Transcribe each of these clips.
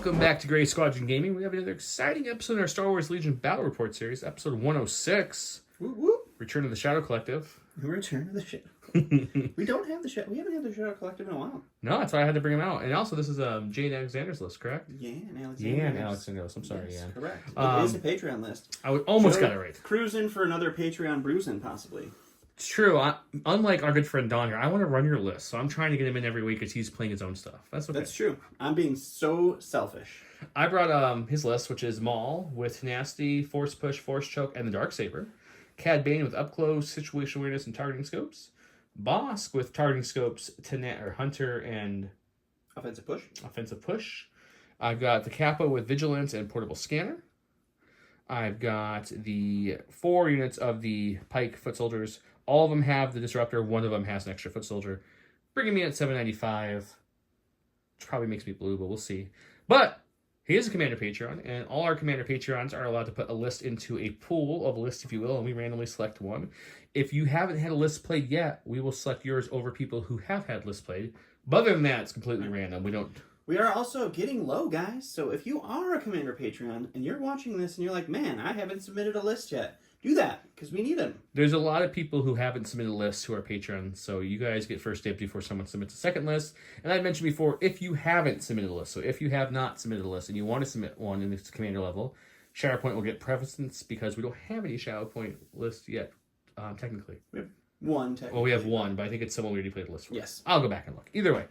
Welcome back to Grey Squadron Gaming. We have another exciting episode in our Star Wars Legion Battle Report series, episode 106. Woo woo. Return of the Shadow Collective. Return of the Shadow. We don't have the Shadow. We haven't had the Shadow Collective in a while. No, that's why I had to bring him out. And also, this is Jane Alexander's list, correct? Yeah, and Alexander. Yeah, and Alexander's. I'm sorry, yes, yeah. Correct. It is a Patreon list. I almost got it right. Cruising for another Patreon bruising, possibly. It's true. Unlike our good friend Don here, I want to run your list. So I'm trying to get him in every week because he's playing his own stuff. That's okay. That's true. I'm being so selfish. I brought his list, which is Maul with Nasty, Force Push, Force Choke, and the Darksaber. Cad Bane with Up Close, Situational Awareness, and Targeting Scopes. Bosk with Targeting Scopes, Hunter, and Offensive Push. Offensive Push. I've got the Kappa with Vigilance and Portable Scanner. I've got the 4 units of the Pike Foot Soldiers. All of them have the Disruptor. One of them has an extra Foot Soldier. Bringing me at 795. Which probably makes me blue, but we'll see. But he is a Commander Patreon, and all our Commander Patreons are allowed to put a list into a pool of lists, if you will, and we randomly select one. If you haven't had a list played yet, we will select yours over people who have had lists played. But other than that, it's completely random. We are also getting low, guys. So if you are a Commander Patreon and you're watching this and you're like, man, I haven't submitted a list yet, do that, because we need them. There's a lot of people who haven't submitted lists who are Patreons, so you guys get first dibs before someone submits a second list. And I mentioned before, if you haven't submitted a list, so if you have not submitted a list and you want to submit one in the Commander level, Shadow Point will get preference because we don't have any Shadow Point lists yet, technically. We have one, technically. Well, we have one, but I think it's someone we already played the list for. Yes. I'll go back and look. Either way.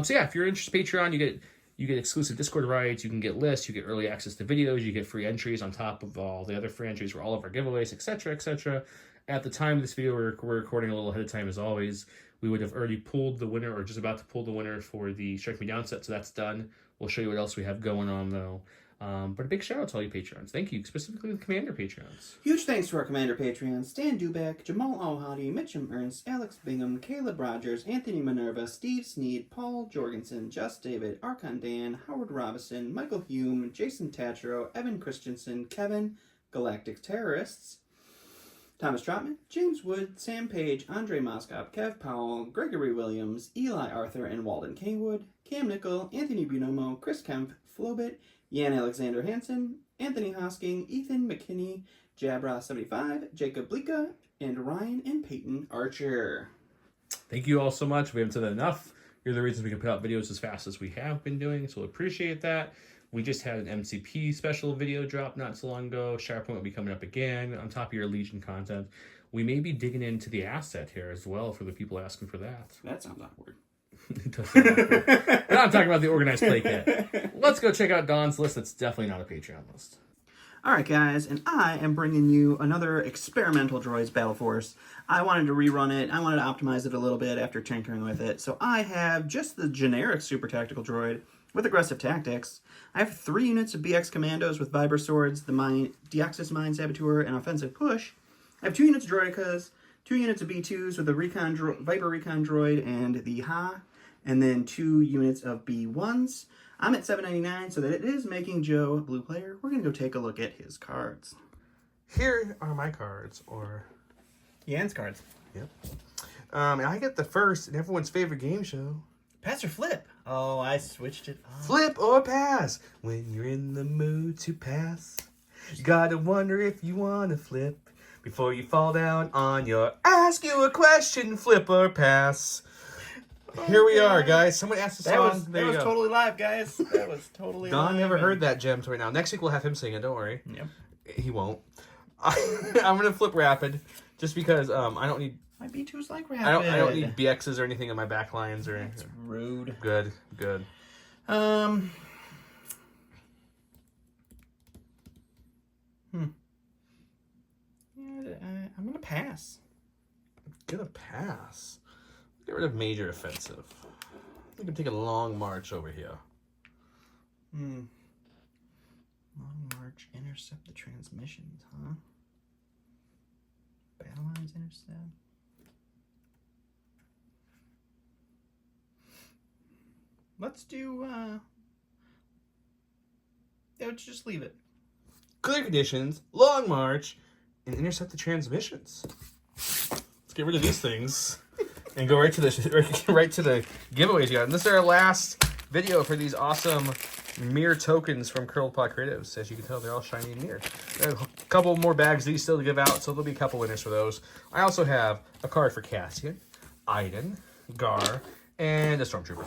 So yeah, if you're interested in Patreon, you get exclusive Discord rights, you can get lists, you get early access to videos, you get free entries on top of all the other free entries for all of our giveaways, etc., etc. At the time of this video, we're recording a little ahead of time as always. We would have already pulled the winner, or just about to pull the winner for the Strike Me Down set, so that's done. We'll show you what else we have going on, though. But a big shout out to all you Patreons. Thank you, specifically the Commander Patreons. Huge thanks to our Commander Patreons, Stan Dubek, Jamal Al-Hadi, Mitchum Ernst, Alex Bingham, Caleb Rogers, Anthony Minerva, Steve Sneed, Paul Jorgensen, Just David, Archon Dan, Howard Robinson, Michael Hume, Jason Tatro, Evan Christensen, Kevin, Galactic Terrorists, Thomas Trotman, James Wood, Sam Page, Andre Moskop, Kev Powell, Gregory Williams, Eli Arthur, and Walden Kingwood, Cam Nickel, Anthony Bunomo, Chris Kemp, Flobit, Jan Alexander Hansen, Anthony Hosking, Ethan McKinney, Jabra75, Jacob Blika, and Ryan and Peyton Archer. Thank you all so much. We haven't said that enough. You're the reason we can put out videos as fast as we have been doing, so we appreciate that. We just had an MCP special video drop not so long ago. SharePoint will be coming up again on top of your Legion content. We may be digging into the asset here as well for the people asking for that. That sounds awkward. It does sound awkward. But I'm talking about the organized play kit. Let's go check out Don's list. That's definitely not a Patreon list. Alright guys, and I am bringing you another experimental Droids Battle Force. I wanted to rerun it, I wanted to optimize it a little bit after tinkering with it. So I have just the generic Super Tactical Droid with aggressive tactics. I have 3 units of BX Commandos with Vibra Swords, the Deoxys Mine Saboteur, and Offensive Push. I have 2 units of Droidicas, 2 units of B2s with the Viper Recon Droid and the Ha, and then 2 units of B1s. I'm at 799, so that it is making Joe a blue player. We're going to go take a look at his cards. Here are my cards, or Jan's cards. Yep. And I get the first in everyone's favorite game show. Pass or flip? Oh, I switched it up. Flip or pass. When you're in the mood to pass, you gotta wonder if you want to flip before you fall down on your ask you a question, flip or pass. Here we are, guys. Someone asked the song. That was totally live, guys. That was totally live. Don never heard that gem right now. Next week we'll have him sing it. Don't worry. Yep. He won't. I'm gonna flip rapid, just because I don't need. My B2's like rapid. I don't need BXs or anything in my back lines or. That's rude. Good. Yeah, I'm gonna pass. Gonna pass. Get rid of major offensive. We can take a long march over here. Long march, intercept the transmissions, huh? Battle lines intercept. Let's do, let's just leave it. Clear conditions, long march, and intercept the transmissions. Let's get rid of these things and go right to the giveaways you got. And this is our last video for these awesome mirror tokens from Curled Paw Creatives. As you can tell, they're all shiny and mirrored. A couple more bags of these still to give out, so there'll be a couple winners for those. I also have a card for Cassian, Iden, Gar, and a Stormtrooper.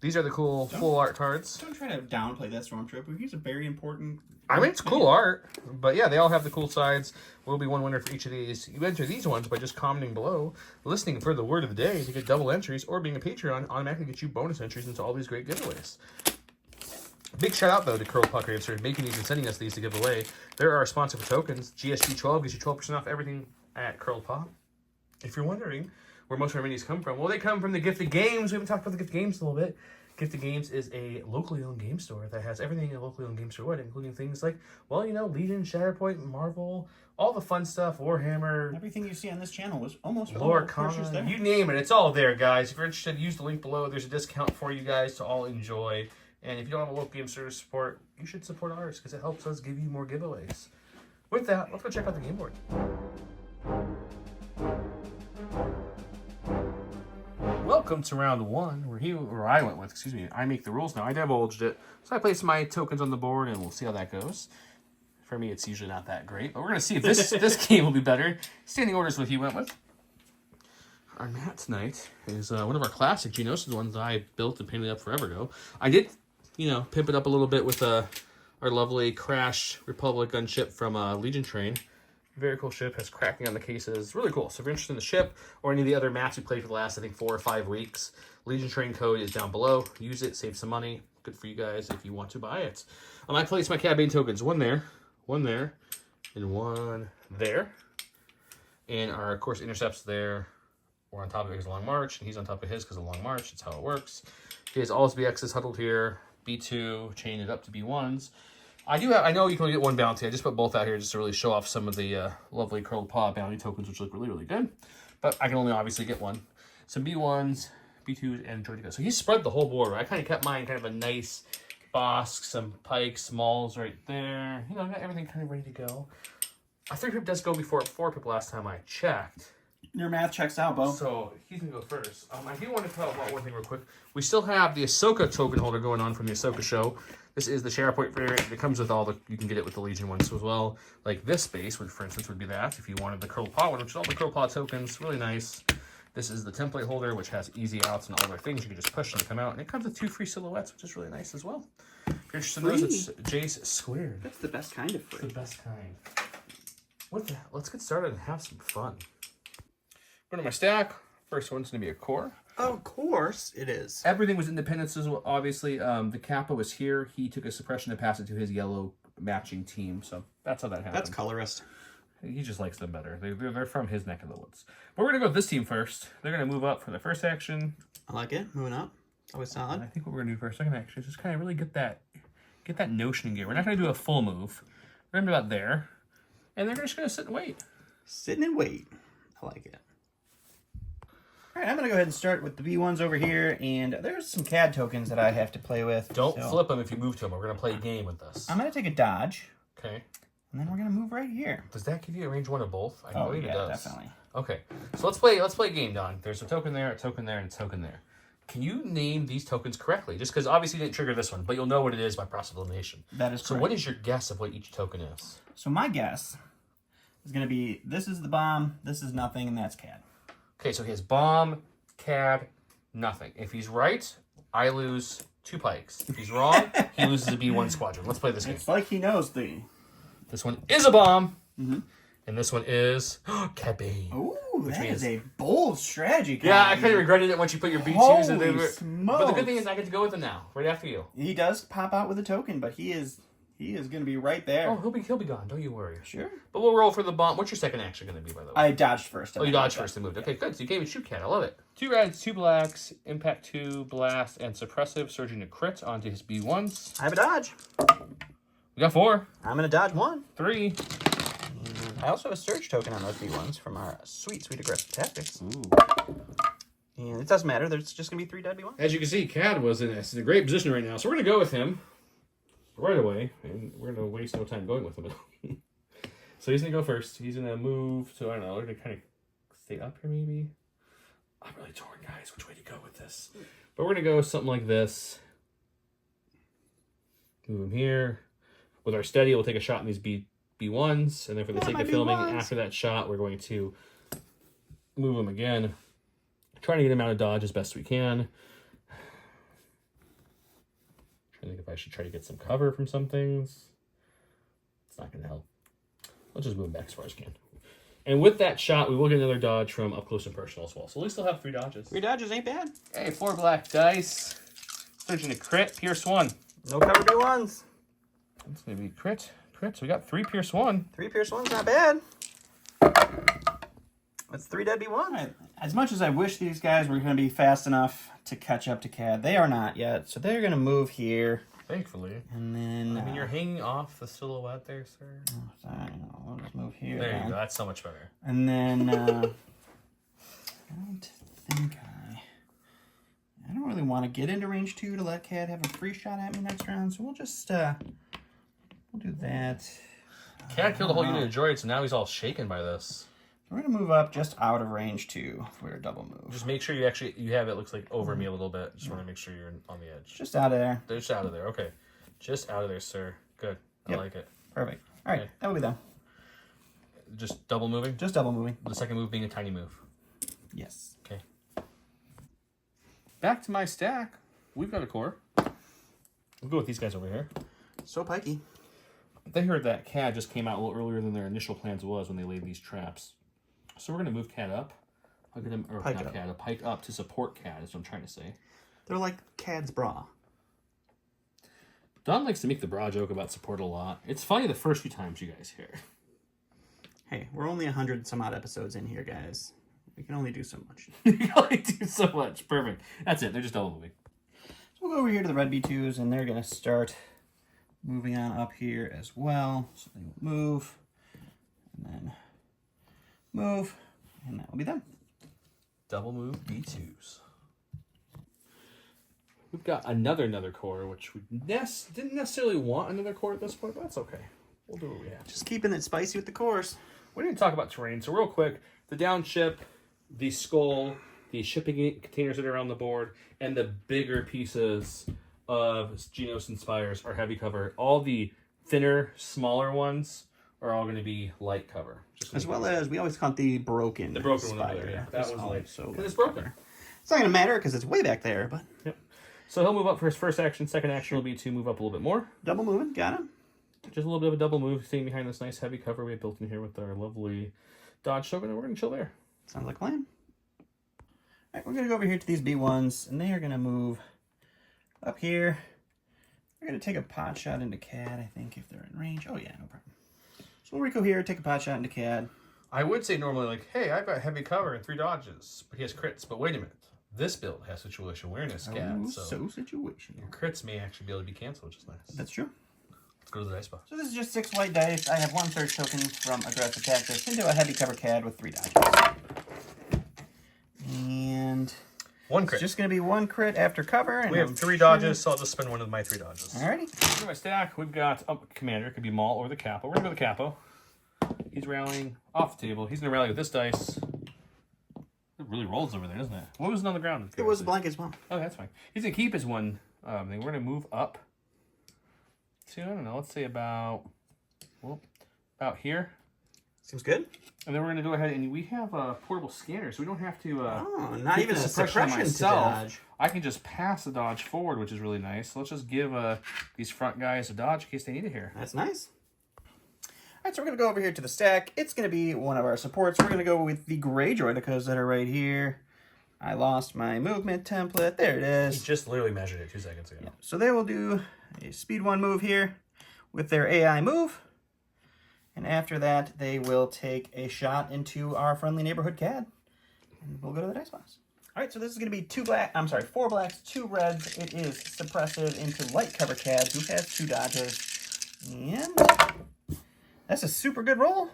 These are the cool full art cards. Don't try to downplay that Stormtrooper. He's a very important... I mean, it's cool art, but yeah, they all have the cool sides. Will be one winner for each of these. You enter these ones by just commenting below, listening for the word of the day to get double entries, or being a Patreon automatically gets you bonus entries into all these great giveaways. Big shout out, though, to Curl Puck for making these and sending us these to give away. They're our sponsor for tokens. GSG12 gives you 12% off everything at Curl Paw. If you're wondering where most of our minis come from, well, they come from the Gifted Games. We haven't talked about the Gifted Games a little bit. Gifted Games is a locally owned game store that has everything a locally owned game store would, including things like, well, you know, Legion, Shatterpoint, Marvel, all the fun stuff, Warhammer. Everything you see on this channel was almost Lorcana, you name it. It's all there, guys. If you're interested, use the link below. There's a discount for you guys to all enjoy. And if you don't have a local game store to support, you should support ours because it helps us give you more giveaways. With that, let's go check out the game board. Welcome to round one, where I went with, excuse me, I make the rules now. I divulged it. So I placed my tokens on the board, and we'll see how that goes. For me, it's usually not that great, but we're going to see if this game will be better. Standing orders what he went with. Our mat tonight is one of our classic Geonosis ones that I built and painted up forever ago. I did, you know, pimp it up a little bit with our lovely Crash Republic gunship from Legion Train. Very cool ship, has cracking on the cases. Really cool. So if you're interested in the ship or any of the other maps we played for the last, I think, 4 or 5 weeks, Legion Train code is down below. Use it, save some money. Good for you guys if you want to buy it. I placed my Cad Bane tokens. One there, and one there. And our, of course, intercepts there. We're on top of it because of Long March, and he's on top of his because of Long March. That's how it works. He has all his BXs huddled here. B2, chain it up to B1s. I know you can only get one bounty. I just put both out here just to really show off some of the lovely Curled Paw bounty tokens, which look really, really good. But I can only obviously get one. Some B1s, B2s, and Droid to go. So he spread the whole board. I kind of kept mine kind of a nice Bosk, some Pikes, Mauls right there. You know, I got everything kind of ready to go. I think Pip does go before 4 Pip last time I checked. Your math checks out, Bo. So he's going to go first. I do want to talk about one thing real quick. We still have the Ahsoka token holder going on from the Ahsoka show. This is the SharePoint variant. It comes with all the, you can get it with the Legion ones as well. Like this base, which for instance would be that if you wanted the Curled Paw one, which is all the Curled Paw tokens. Really nice. This is the template holder, which has easy outs and all their things. You can just push and they come out. And it comes with 2 free silhouettes, which is really nice as well. If you're interested in those, it's Jace Squared. That's the best kind of free. The best kind. With that, let's get started and have some fun. Go to my stack. First one's going to be a core. Of course it is. Everything was independence as well. Obviously, the Kappa was here. He took a suppression to pass it to his yellow matching team. So that's how that happened. That's colorist. He just likes them better. They're from his neck of the woods. But we're going to go with this team first. They're going to move up for the first action. I like it. Moving up. Always solid. And I think what we're going to do for our second action is just kind of really get that notion in gear. We're not going to do a full move. We're going to be about there. And they're just going to sit and wait. Sitting and wait. I like it. All right, I'm going to go ahead and start with the B1s over here, and there's some CAD tokens that I have to play with. Don't flip them if you move to them. We're going to play a game with this. I'm going to take a dodge. Okay. And then we're going to move right here. Does that give you a range 1 of both? I believe it does. Definitely. Okay. So let's play a game, Don. There's a token there, and a token there. Can you name these tokens correctly? Just because obviously you didn't trigger this one, but you'll know what it is by process of elimination. That is correct. So what is your guess of what each token is? So my guess is going to be, this is the bomb, this is nothing, and that's CAD. Okay, so he has bomb, CAD, nothing. If he's right, I lose 2 pikes. If he's wrong, he loses a B1 squadron. Let's play this game. It's like he knows the... This one is a bomb, and this one is CAD Bane. Ooh, that is a bold strategy. Cad. Yeah, I kind of regretted it once you put your B2s in there. Smokes. But the good thing is I get to go with them now, right after you. He does pop out with a token, but he is going to be right there. Oh, he'll be gone. Don't you worry. Sure. But we'll roll for the bomb. What's your second action going to be, by the way? I dodged first. Oh, you dodged first and moved. Okay, good. So you gave me shoot cat. I love it. 2 reds, 2 blacks, impact 2, blast, and suppressive, surging to crit onto his B1s. I have a dodge. We got 4. I'm going to dodge 1. 3. I also have a surge token on those B1s from our sweet aggressive tactics. Ooh. And it doesn't matter. There's just going to be 3 dead B1s. As you can see, Cad was in a great position right now. So we're going to go with him right away. And we're going to waste no time going with him. So he's going to go first. He's going to move. So I don't know. We're going to kind of stay up here maybe. I'm really torn, guys. Which way to go with this? But we're going to go with something like this. Move him here. With our steady, we'll take a shot in these B1s. And then for the sake of filming, after that shot, we're going to move him again. Trying to get him out of dodge as best we can. Trying to think if I should try to get some cover from some things. It's not going to help. I'll just move him back as far as I can. And with that shot, we will get another dodge from up close and personal as well. So at least they'll have 3 dodges. 3 dodges ain't bad. Hey, 4 black dice. Surgeon to crit, Pierce 1. No cover B1s. That's going to be crit. So we got 3 Pierce 1. 3 Pierce 1's not bad. That's 3 dead B1. Right. As much as I wish these guys were going to be fast enough to catch up to Cad, they are not yet. So they're going to move here. Thankfully. And then... I mean, you're hanging off the silhouette there, sir. Oh, I know. I'll just move here. There you go. That's so much better. And then... I don't think I don't really want to get into range 2 to let Cad have a free shot at me next round. So we'll just... we'll do that. Cad killed a whole unit of droids, so now he's all shaken by this. We're going to move up just out of range 2 if we're a double move. Just make sure you have it looks like over me a little bit. Just want to make sure you're on the edge. Just out of there. Just out of there. Okay. Just out of there, sir. Good. I like it. Perfect. All right. Okay. That will be done. Just double moving? Just double moving. The second move being a tiny move. Yes. Okay. Back to my stack. We've got a core. We'll go with these guys over here. So pikey. They heard that Cad just came out a little earlier than their initial plans was when they laid these traps. So we're going to move Cad up. I'll get him, or pike not up. Cad, a pike up to support Cad, is what I'm trying to say. They're like Cad's bra. Don likes to make the bra joke about support a lot. It's funny the first few times you guys hear. Hey, we're only 100 some odd episodes in here, guys. We can only do so much. You can only do so much. Perfect. That's it. They're just double moving. So we'll go over here to the red B2s, and they're going to start moving on up here as well. So they will move, and then move, and that will be done. Double move B2s. We've got another core, which we didn't necessarily want another core at this point, but that's okay. We'll do what we have. Just keeping it spicy with the cores. We didn't talk about terrain, so real quick, the down ship, the skull, the shipping containers that are around the board, and the bigger pieces of Genos and Spires are heavy cover. All the thinner, smaller ones are all going to be light cover. As well as, we always call it the broken one Spire. over there. Yeah. That one's light. So because it's broken. It's not going to matter because it's way back there, but... Yep. So he'll move up for his first action. Second action will be to move up a little bit more. Double moving, got him. Just a little bit of a double move, staying behind this nice heavy cover we have built in here with our lovely dodge token, and we're going to chill there. Sounds like a plan. All right, we're going to go over here to these B1s, and they are going to move up here. We're going to take a pot shot into Cad, I think, if they're in range. Oh, yeah, no problem. So we'll Rico here, take a pot shot into Cad. I would say normally, like, hey, I've got heavy cover and 3 dodges, but he has crits. But wait a minute. This build has situation awareness, Cad. Oh, so situational. crits may actually be able to be canceled, which is nice. That's true. Let's go to the dice box. So this is just 6 white dice. I have 1 search token from Aggressive Tactics into a heavy cover Cad with 3 dodges. And 1 crit. It's just going to be 1 crit after cover. And we have 3 dodges, so I'll just spend one of my 3 dodges. Alrighty. In my stack, we've got Commander. It could be Maul or the Capo. We're going to go the Capo. He's rallying off the table. He's going to rally with this dice. It really rolls over there, doesn't it? What was it on the ground? It was a blank as well. Oh, that's fine. He's going to keep his one thing. We're going to move up to, I don't know, let's say about here. Seems good. And then we're going to go ahead and we have a portable scanner, so we don't have to not keep even the a suppression myself. to dodge. I can just pass the dodge forward, which is really nice. So let's just give these front guys a dodge in case they need it here. That's nice. All right, so we're going to go over here to the stack. It's going to be one of our supports. We're going to go with the gray droidicas that are right here. I lost my movement template. There it is. He just literally measured it 2 seconds ago. Yeah. So they will do a speed 1 move here with their AI move. And after that, they will take a shot into our friendly neighborhood Cad. And we'll go to the dice box. All right, so this is going to be 4 blacks, 2 reds. It is suppressive into light cover Cad, who has 2 dodges. And that's a super good roll.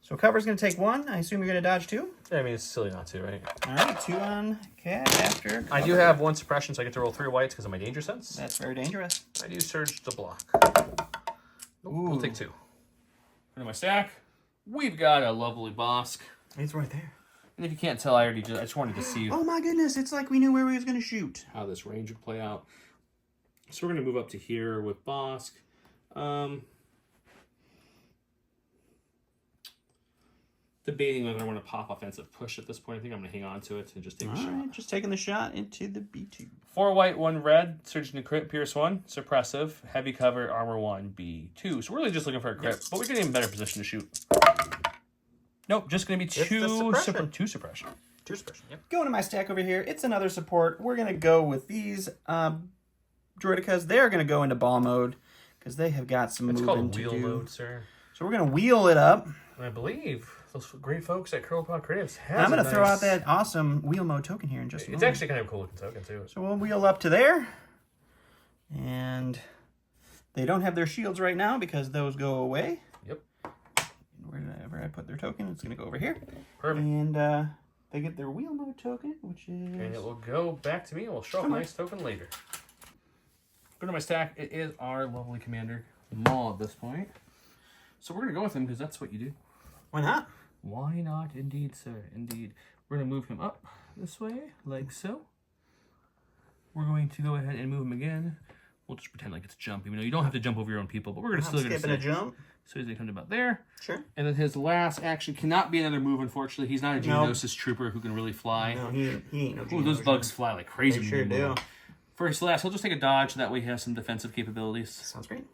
So cover's going to take 1. I assume you're going to dodge 2? I mean, it's silly not to, right? All right, 2 on Cad after cover. I do have 1 suppression, so I get to roll 3 whites because of my danger sense. That's very dangerous. I do surge to block. Ooh. We'll take 2. Into my stack, we've got a lovely Bosk. He's right there. And if you can't tell, I just wanted to see Oh my goodness, it's like we knew where we was going to shoot. how this range would play out. So we're going to move up to here with Bosk. Debating whether I want to pop offensive push at this point. I think I'm going to hang on to it and just take a shot. Alright, just taking the shot into the B2. 4 white, 1 red, surgeon to crit, pierce 1, suppressive, heavy cover, armor 1, B2. So we're really just looking for a crit, but we're getting in a better position to shoot. Nope, just going to be two suppression. Two suppression, yep. Going to my stack over here, it's another support. We're going to go with these Droidicas. They're going to go into ball mode because they have got some moving to do. It's called wheel mode, sir. So we're going to wheel it up. I believe those great folks at Curlpod Creatives have I'm going to throw out that awesome wheel mode token here in just a moment. It's actually kind of a cool looking token, too. So we'll wheel up to there. And they don't have their shields right now because those go away. Yep. Wherever I put their token, it's going to go over here. Perfect. And they get their wheel mode token, which is... And it will go back to me. We'll show off a nice token later. Go to my stack. It is our lovely commander, Maul, at this point. So we're going to go with him because that's what you do. Why not? Why not? Indeed, sir. Indeed. We're going to move him up this way, like so. We're going to go ahead and move him again. We'll just pretend like it's a jump, even though you don't have to jump over your own people, but we're going to still skipping a jump. So he's going to come to about there. Sure. And then his last action cannot be another move, unfortunately. He's not a Geonosis trooper who can really fly. No, he ain't no Geonosis. Ooh, those bugs fly like crazy. They sure do. For his last, he'll just take a dodge. That way he has some defensive capabilities. Sounds great.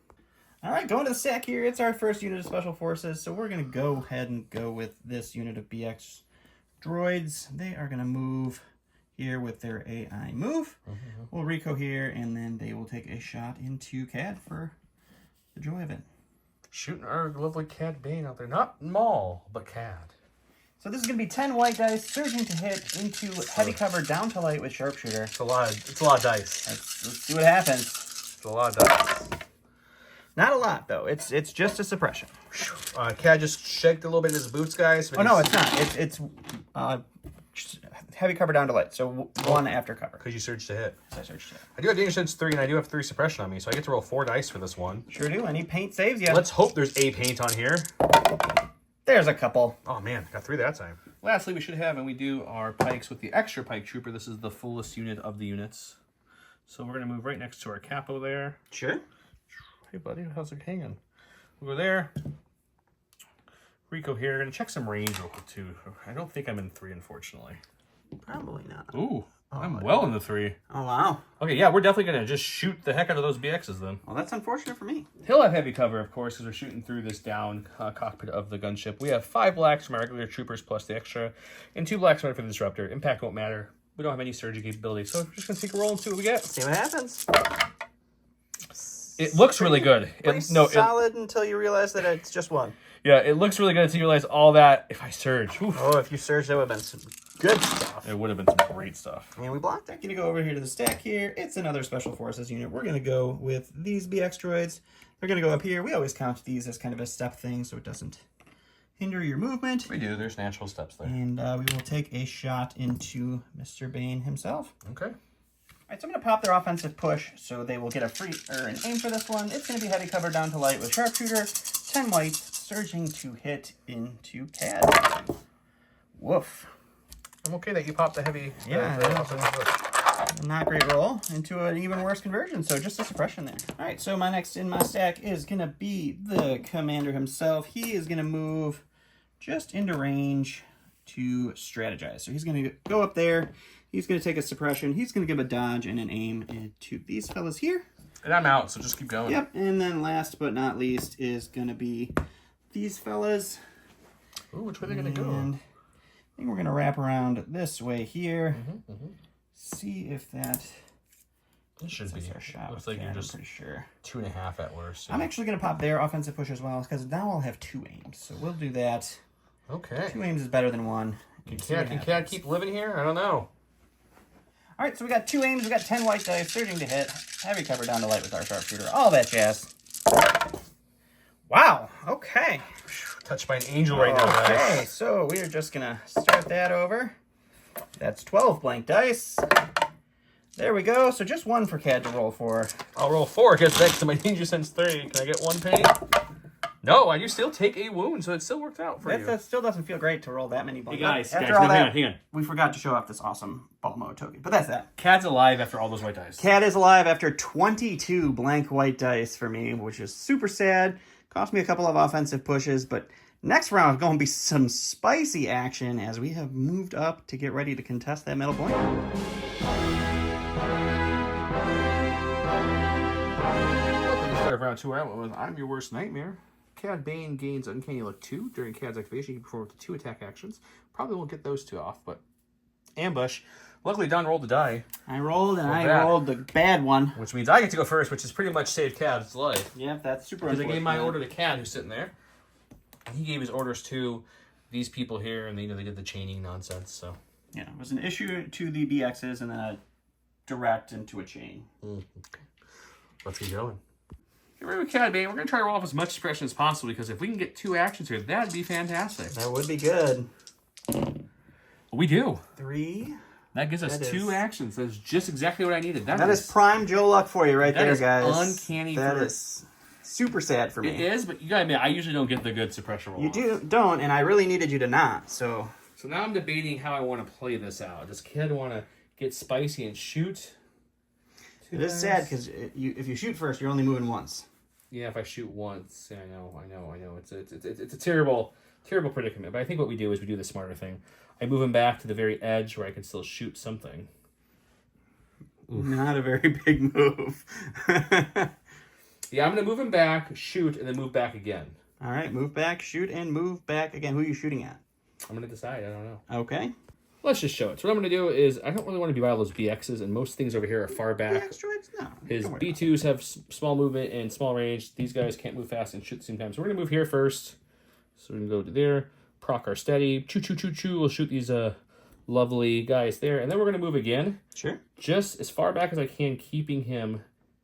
All right, going to the stack here. It's our first unit of Special Forces, so we're going to go ahead and go with this unit of BX Droids. They are going to move here with their AI move. We'll Rico here, and then they will take a shot into CAD for the joy of it. Shooting our lovely Cad Bane out there. Not Maul, but Cad. So this is going to be 10 white dice, surging to hit into heavy cover down to light with sharpshooter. It's a lot of dice. Let's see what happens. It's a lot of dice. Not a lot, though. It's just a suppression. Cad just shaked a little bit in his boots, guys. Oh, no, it's not. It's heavy cover down to light, so 1 after cover. Because you surged to hit. I surged to hit. I do have danger sense 3, and I do have 3 suppression on me, so I get to roll 4 dice for this one. Sure do. Any paint saves you. Let's hope there's a paint on here. There's a couple. Oh, man. I got 3 that time. Lastly, we should have, and we do, our pikes with the extra pike trooper. This is the fullest unit of the units. So we're going to move right next to our capo there. Sure. Hey, buddy, how's it hanging? We'll go there. Rico here. Gonna check some range real quick, too. I don't think I'm in 3, unfortunately. Probably not. Ooh, I'm well in the 3. Oh, wow. Okay, yeah, we're definitely gonna just shoot the heck out of those BXs, then. Well, that's unfortunate for me. He'll have heavy cover, of course, because we're shooting through this down cockpit of the gunship. We have 5 blacks from our regular troopers plus the extra, and 2 blacks for the disruptor. Impact won't matter. We don't have any surging capability, so we're just gonna take a roll and see what we get. See what happens. It looks really good. Solid until you realize that it's just 1. Yeah, it looks really good until you realize all that. If I surge, oof. Oh, if you surge, that would have been some good stuff. It would have been some great stuff. And we blocked that. Gonna go over here to the stack here. It's another Special Forces unit. We're gonna go with these BX droids. They're gonna go up here. We always count these as kind of a step thing, so it doesn't hinder your movement. We do. There's natural steps there. And we will take a shot into Mr. Bane himself. Okay. All right, so I'm going to pop their offensive push, so they will get a free or an aim for this one. It's going to be heavy cover down to light with sharpshooter, 10 whites, surging to hit into CAD. Woof. I'm okay that you popped the heavy. Yeah, not great roll into an even worse conversion, so just a suppression there. All right, so my next in my stack is going to be the commander himself. He is going to move just into range to strategize. So he's going to go up there. He's going to take a suppression. He's going to give a dodge and an aim into these fellas here. And I'm out, so just keep going. Yep, and then last but not least is going to be these fellas. Ooh, which way are they going to go? I think we're going to wrap around this way here. See if that... It should be. Our shot. Looks like you're just pretty sure. 2.5 at worst. So. I'm actually going to pop their offensive push as well, because now I'll have 2 aims. So we'll do that. Okay. 2 aims is better than 1. Can Cad keep living here? I don't know. All right, so we got 2 aims. We got 10 white dice, surging to hit, heavy cover down to light with our sharpshooter, all that jazz. Wow. Okay. Touched by an angel right now, guys. Okay, so we are just gonna start that over. That's 12 blank dice. There we go. So just 1 for Cad to roll for. I'll roll 4 because next to my danger sense 3. Can I get 1 penny? No, and you still take a wound, so it still worked out for you. That still doesn't feel great to roll that many blank. Hey guys, After guys, all no, that, hang on. we forgot to show off this awesome ball mode token. But that's that. Cad's alive after all those white dice. Cad is alive after 22 blank white dice for me, which is super sad. Cost me a couple of offensive pushes, but next round is going to be some spicy action as we have moved up to get ready to contest that middle point. Welcome to the start of round 2. I went with I'm Your Worst Nightmare. Cad Bane gains Uncanny Look 2. During Cad's activation, he can perform up to 2 attack actions. Probably won't get those 2 off, but Ambush. Luckily, Don rolled the die. I rolled, and I rolled the bad one. Which means I get to go first, which has pretty much saved Cad's life. Yep, that's super Because important. I gave my order to Cad, who's sitting there. And he gave his orders to these people here, and they did the chaining nonsense, so. Yeah, it was an issue to the BXs and then a direct into a chain. Okay. Let's get going. Get ready with Cad Bane. We're going to try to roll off as much suppression as possible, because if we can get 2 actions here, that'd be fantastic. That would be good. We do. 3. That gives us 2 actions. That's just exactly what I needed. That is prime Joe Luck for you right there, guys. Uncanny. That is super sad for me. It is, but you gotta admit, I usually don't get the good suppression roll. Don't, and I really needed you to not, so... So now I'm debating how I want to play this out. Does Kid want to get spicy and shoot? It is sad, because if you shoot first, you're only moving once. Yeah, if I shoot once. Yeah, I know. It's a terrible predicament. But I think what we do is we do the smarter thing. I move him back to the very edge where I can still shoot something. Oof. Not a very big move. Yeah, I'm going to move him back, shoot, and then move back again. All right, move back, shoot, and move back again. Who are you shooting at? I'm going to decide. I don't know. Okay. Let's just show it. So what I'm going to do is, I don't really want to be by all those BXs, and most things over here are far back. BX droids? No. His B2s have small movement and small range. These guys can't move fast and shoot at the same time. So we're going to move here first. So we're going to go to there. Proc our steady. Choo. We'll shoot these lovely guys there. And then we're going to move again. Sure. Just as far back as I can, keeping him...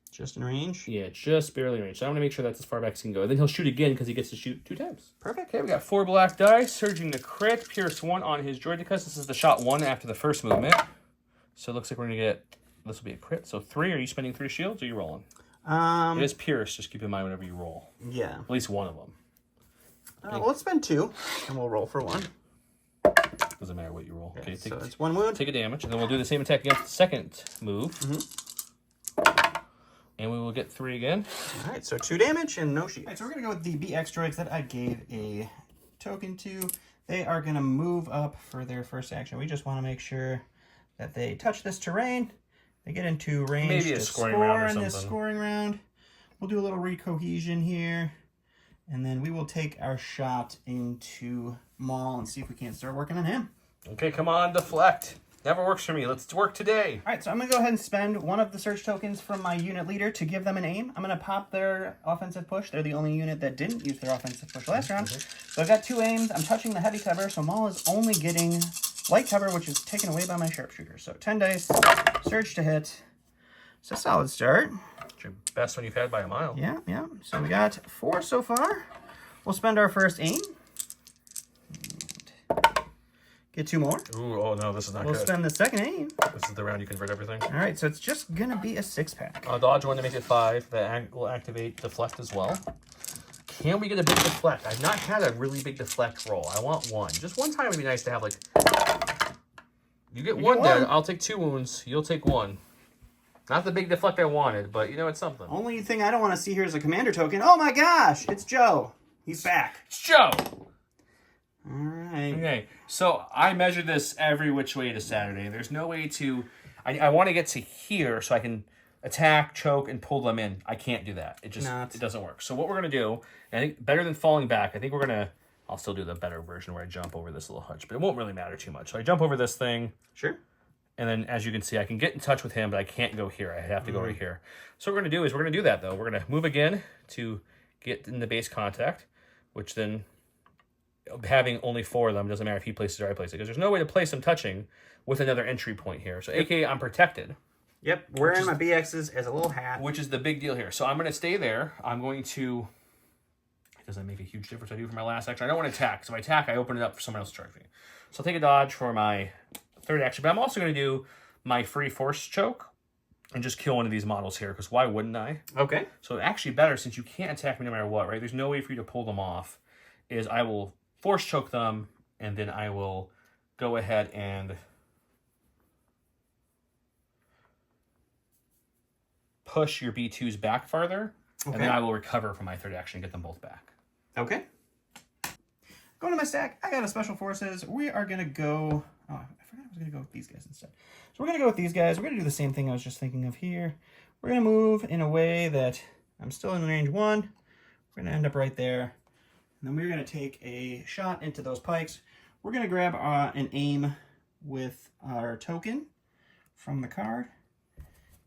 Just in range? Yeah, just barely in range. So I'm going to make sure that's as far back as he can go. And then he'll shoot again because he gets to shoot 2 times. Perfect. Okay, we got 4 black dice. Surging the crit. Pierce 1 on his Droidicus. This is the shot 1 after the first movement. So it looks like we're going to get... This will be a crit. So 3. Are you spending 3 shields or are you rolling? It is Pierce. Just keep in mind whenever you roll. Yeah. At least one of them. Well, let's spend 2, and we'll roll for 1. Doesn't matter what you roll. Okay, so it's 1 wound. Take a damage, and then we'll do the same attack against the second move. And we will get 3 again. All right, so 2 damage and no shield. All right, so we're going to go with the BX droids that I gave a token to. They are going to move up for their first action. We just want to make sure that they touch this terrain. They get into range Maybe to a scoring score round or in something. this scoring round. We'll do a little recohesion here. And then we will take our shot into Maul and see if we can't start working on him. Okay, come on, deflect. Never works for me. Let's work today. All right, so I'm going to go ahead and spend one of the search tokens from my unit leader to give them an aim. I'm going to pop their offensive push. They're the only unit that didn't use their offensive push last round. So I've got 2 aims. I'm touching the heavy cover, so Maul is only getting light cover, which is taken away by my sharpshooter. So 10 dice, search to hit. It's a solid start. It's your best one you've had by a mile. Yeah. So we got 4 so far. We'll spend our first aim. Get 2 more. Ooh, oh no, this is not We'll good. spend the second aim. This is the round you convert everything. All right, so it's just going to be a 6-pack. I'll dodge 1 to make it 5. That will activate deflect as well. Can we get a big deflect? I've not had a really big deflect roll. I want 1. Just 1 time would be nice to have, like... You get 1 there. I'll take 2 wounds. You'll take 1. Not the big deflect I wanted, but you know, it's something. Only thing I don't want to see here is a commander token. Oh my gosh, it's Joe. He's back. It's Joe! All right. Okay, so I measure this every which way to Saturday. There's no way to... I want to get to here so I can attack, choke, and pull them in. I can't do that. It just it doesn't work. So what we're going to do, and I think better than falling back, I think we're going to... I'll still do the better version where I jump over this little hutch, but it won't really matter too much. So I jump over this thing. Sure. And then, as you can see, I can get in touch with him, but I can't go here. I have to go right here. So what we're going to do is we're going to do that, though. We're going to move again to get in the base contact, which then, having only 4 of them, doesn't matter if he places it or I place it, because there's no way to place them touching with another entry point here. So, aka, I'm protected. Yep, wearing my BXs as a little hat. Which is the big deal here. So I'm going to stay there. I'm going to... It doesn't make a huge difference. I do for my last action. I don't want to attack. So if I attack, I open it up for someone else to charge me. So I'll take a dodge for my 3rd action. But I'm also going to do my free force choke and just kill one of these models here, because why wouldn't I? Okay. So actually better, since you can't attack me no matter what, right? There's no way for you to pull them off, is I will force choke them, and then I will go ahead and push your B2s back farther, and then I will recover from my third action and get them both back. Okay. Going to my stack, I got a Special Forces. We are going to go... Oh, I forgot I was going to go with these guys instead. So we're going to go with these guys. We're going to do the same thing I was just thinking of here. We're going to move in a way that I'm still in range 1. We're going to end up right there. And then we're going to take a shot into those pikes. We're going to grab an aim with our token from the card.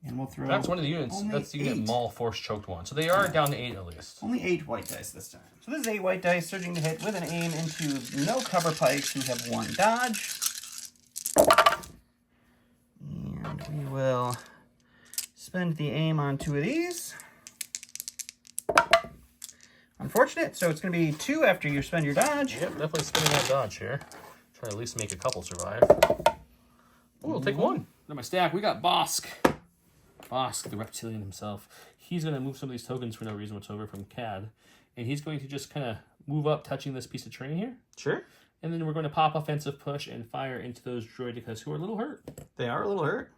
And we'll throw... That's one of the units. That's you get Maul force choked one. So they are down to 8 at least. Only 8 white dice this time. So this is 8 white dice surging to hit with an aim into no cover pikes who have 1 dodge. And we will spend the aim on 2 of these. Unfortunate, so it's going to be 2 after you spend your dodge. Yep, definitely spending that dodge here. Try to at least make a couple survive. Oh, we'll take 1. In my stack, we got Bosk. Bosk, the reptilian himself. He's going to move some of these tokens for no reason whatsoever from CAD. And he's going to just kind of move up, touching this piece of terrain here. Sure. And then we're going to pop offensive push and fire into those droidicas who are a little hurt. They are a little hurt.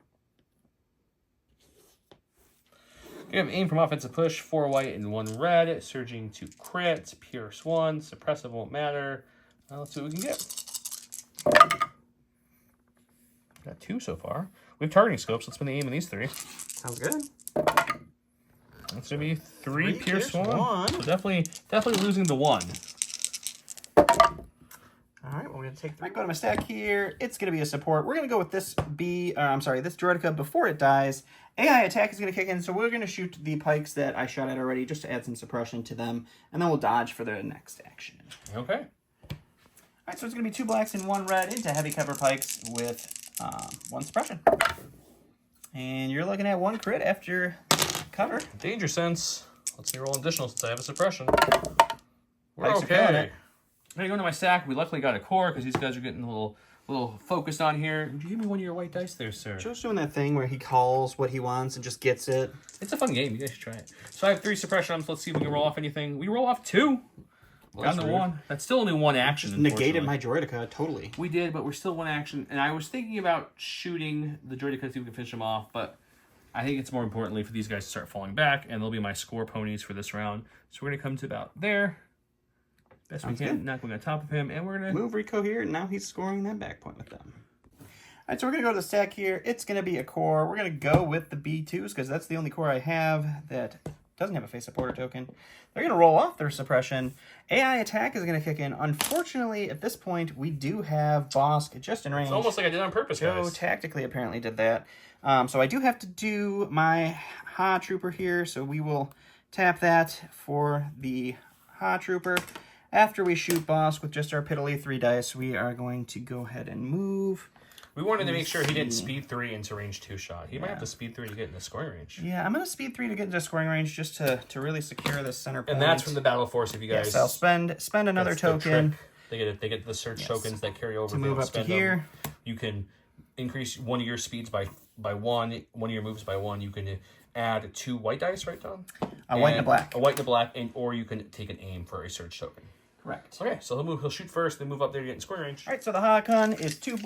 You have aim from offensive push, 4 white and 1 red, surging to crit, pierce 1, suppressive won't matter. Let's see what we can get. Got 2 so far. We have targeting scopes. Let's spend the aim on these 3. Sounds good. That's gonna be 3 pierce 1. So definitely losing the 1. All right, well, we're gonna take 3. Go to my stack here. It's gonna be a support. We're gonna go with this this Droidica before it dies. AI attack is gonna kick in, so we're gonna shoot the pikes that I shot at already, just to add some suppression to them, and then we'll dodge for the next action. Okay. All right, so it's gonna be 2 blacks and 1 red into heavy cover pikes with 1 suppression. And you're looking at 1 crit after cover. Danger sense. Let's see, roll additional since I have a suppression. We're Pikes are okay. killing it. I'm gonna go into my stack. We luckily got a core because these guys are getting a little focused on here. Did you give me one of your white dice there, sir? Joe's doing that thing where he calls what he wants and just gets it. It's a fun game. You guys should try it. So I have 3 suppressions. Let's see if we can roll off anything. We roll off 2. Down to 1. That's still only 1 action. Negated my Droidica, totally. We did, but we're still 1 action. And I was thinking about shooting the Droidica to see if we can finish them off, but I think it's more importantly for these guys to start falling back, and they'll be my score ponies for this round. So we're going to come to about there. Best we can. Not going on top of him, and we're going to move Rico here, and now he's scoring that back point with them. All right, so we're going to go to the stack here. It's going to be a core. We're going to go with the B2s, because that's the only core I have that doesn't have a face supporter token. They're going to roll off their suppression. AI attack is going to kick in. Unfortunately, at this point, we do have Bosk just in range. It's almost like I did on purpose, guys. Joe tactically apparently did that. So I do have to do my Ha Trooper here, so we will tap that for the Ha Trooper. After we shoot Bosk with just our piddly 3 dice, we are going to go ahead and move. We wanted to make sure he didn't speed 3 into range 2 shot. He might have to speed 3 to get into scoring range. Yeah, I'm going to speed 3 to get into scoring range just to really secure this center point. And that's from the Battle Force, if you guys... Yes, I'll spend another token. They get the search tokens that carry over. To move up to here. You can increase one of your speeds by 1, one of your moves by 1. You can add 2 white dice, right, Tom? A white and a black. A white and a black, or you can take an aim for a search token. Correct. Okay, so he'll shoot first, then move up there to get in scoring range. All right, so the Hakon is 2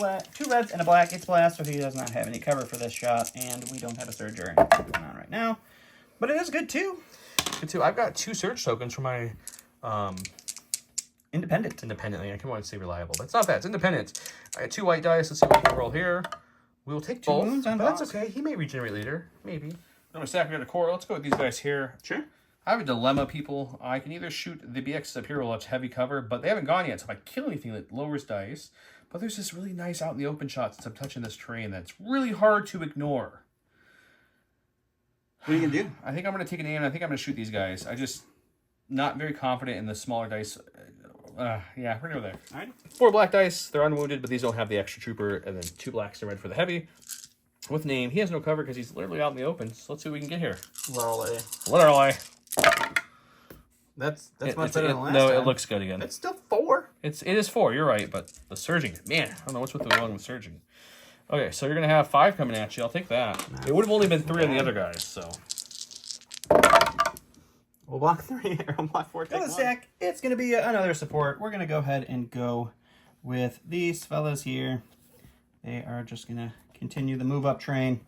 reds and a black. It's blast, so he does not have any cover for this shot, and we don't have a surge or anything going on right now. But it is good, too. Good, too. I've got 2 surge tokens for my... Independently. I can want to say reliable. That's not bad. It's independent. I got 2 white dice. Let's see what we can roll here. We will take 2 both. Wounds on but that's okay. He may regenerate later. Maybe. I'm going to stack a core. Let's go with these guys here. Sure. I have a dilemma, people. I can either shoot the BX up here while it's heavy cover, but they haven't gone yet, so if I kill anything that lowers dice. But there's this really nice out in the open shot since I'm touching this terrain that's really hard to ignore. What are you going to do? I think I'm going to take an aim, and I think I'm going to shoot these guys. I just not very confident in the smaller dice. Yeah, we're going to go there. All right. 4 black dice. They're unwounded, but these don't have the extra trooper, and then 2 blacks and red for the heavy. With name, he has no cover because he's literally out in the open. So let's see what we can get here. Literally. That's much better than last no, time. it looks good again. It's still 4. It is 4. You're right, but the surging, man, I don't know what's wrong with surging. Okay, so you're going to have 5 coming at you. I'll take that. It would have only been 3 on the other guys, so. We'll block 3 or we'll block 4. Go to the stack. It's going to be another support. We're going to go ahead and go with these fellas here. They are just going to continue the move up train.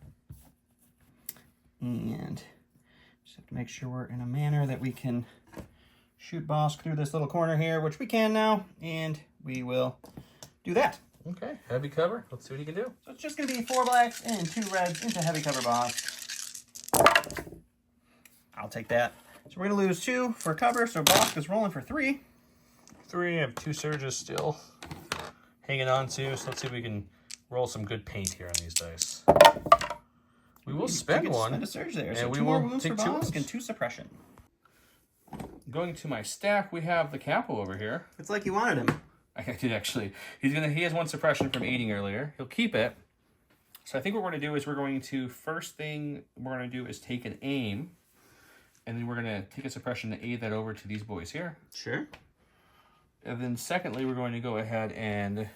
And just have to make sure we're in a manner that we can shoot Bosk through this little corner here, which we can now. And we will do that. Okay, heavy cover. Let's see what he can do. So it's just going to be 4 blacks and 2 reds into heavy cover Bosk. I'll take that. So we're going to lose 2 for cover, so Bosk is rolling for 3. 3, I have 2 surges still hanging on to, so let's see if we can roll some good paint here on these dice. We will spend 1. Spend a surge there. And So we 2 more will wounds for take 2 Bosk wounds. and 2 suppression. Going to my stack, we have the Capo over here. It's like you wanted him. I did actually. He has 1 suppression from aiding earlier. He'll keep it. So I think what we're going to do is first thing we're going to do is take an aim. And then we're going to take a suppression to aid that over to these boys here. Sure. And then secondly, we're going to go ahead and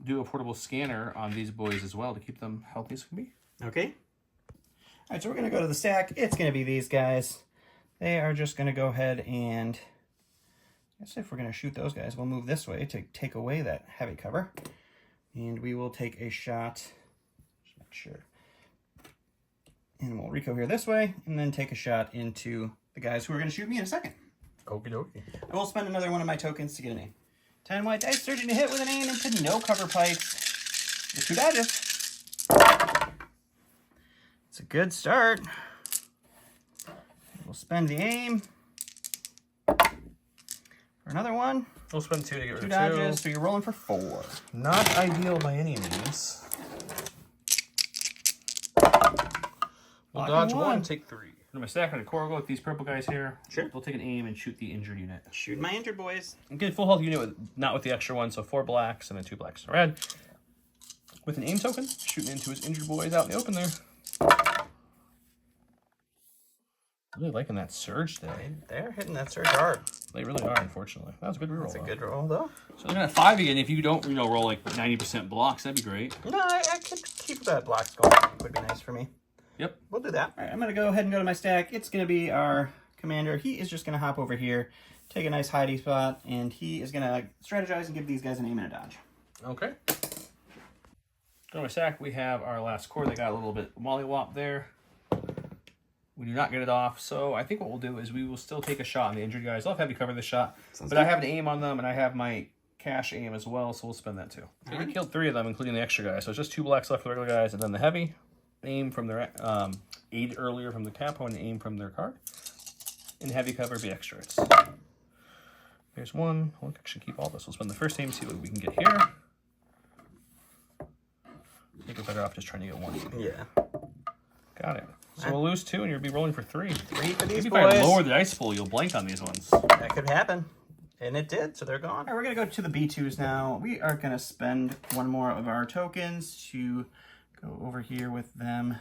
do a portable scanner on these boys as well to keep them healthy as can be. Okay. All right, so we're going to go to the stack. It's going to be these guys. They are just going to go ahead and, I guess if we're going to shoot those guys, we'll move this way to take away that heavy cover. And we will take a shot. Just make sure. And we'll Rico here this way, and then take a shot into the guys who are going to shoot me in a second. Okie dokie. I will spend another one of my tokens to get an aim. 10 white dice, surging to hit with an aim into no cover pikes. With 2 dodges. It's a good start. We'll spend the aim. For another one. We'll spend 2 to get rid 2 of dodges, 2. so you're rolling for 4. Not ideal by any means. We'll dodge 1, take 3. I'm going to stack on a Corgo with these purple guys here. Sure. We'll take an aim and shoot the injured unit. Shoot my injured boys. Get full health unit, not with the extra 1, so 4 blacks and then 2 blacks and a red. With an aim token, shooting into his injured boys out in the open there. Really liking that surge today. They're hitting that surge hard. They really are, unfortunately. That was a good reroll. That's a good roll, though. So they're at 5 again. If you don't, roll like 90% blocks, that'd be great. No, I could keep that blocks going. It would be nice for me. Yep. We'll do that. All right, I'm going to go ahead and go to my stack. It's going to be our commander. He is just going to hop over here, take a nice hidey spot, and he is going to strategize and give these guys an aim and a dodge. Okay. Go to my stack. We have our last core. They got a little bit mollywop there. We do not get it off, so I think what we'll do is we will still take a shot on the injured guys. I'll have you cover this shot, but good. I have an aim on them, and I have my cash aim as well, so we'll spend that too. So we killed 3 of them, including the extra guys, so it's just 2 blacks left for the regular guys, and then the heavy aim from their aid earlier from the Capo and aim from their card. And heavy cover be extra. There's 1. We'll actually keep all this. We'll spend the first aim, see what we can get here. I think we're better off just trying to get 1. Yeah. Got it. So we'll lose 2, and you'll be rolling for 3. 3 for these Maybe boys. if I lower the dice pool, you'll blank on these ones. That could happen. And it did, so they're gone. All right, we're going to go to the B2s now. We are going to spend 1 more of our tokens to go over here with them.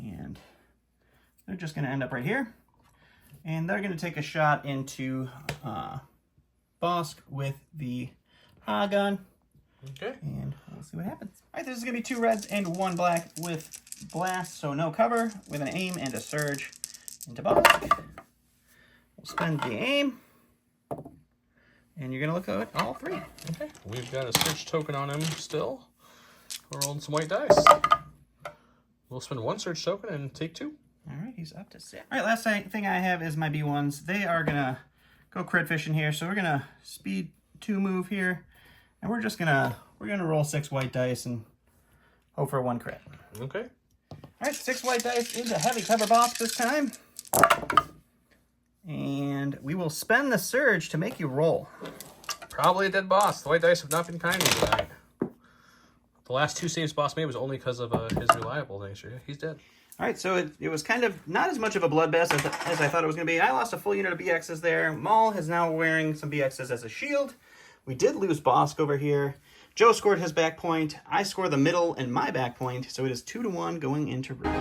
And they're just going to end up right here. And they're going to take a shot into Bosk with the Ha gun. Okay. And we'll see what happens. All right, this is going to be 2 reds and 1 black with blast, so no cover, with an aim and a surge into Bosk. We'll spend the aim. And you're going to look at all 3. Okay. We've got a search token on him still. We're rolling some white dice. We'll spend 1 search token and take 2. All right, he's up to 6. All right, last thing I have is my B1s. They are going to go crit fishing here, so we're going to speed 2 move here. And we're going to roll 6 white dice and hope for 1 crit. Okay. All right, 6 white dice into heavy cover Bosk this time. And we will spend the surge to make you roll. Probably a dead boss. The white dice have not been kind to me tonight. The last 2 saves boss made was only because of his reliable nature. He's dead. All right, so it was kind of not as much of a bloodbath as I thought it was going to be. I lost a full unit of BXs there. Maul is now wearing some BXs as a shield. We did lose Bosk over here. Joe scored his back point. I score the middle and my back point, so it is 2-1 going into room.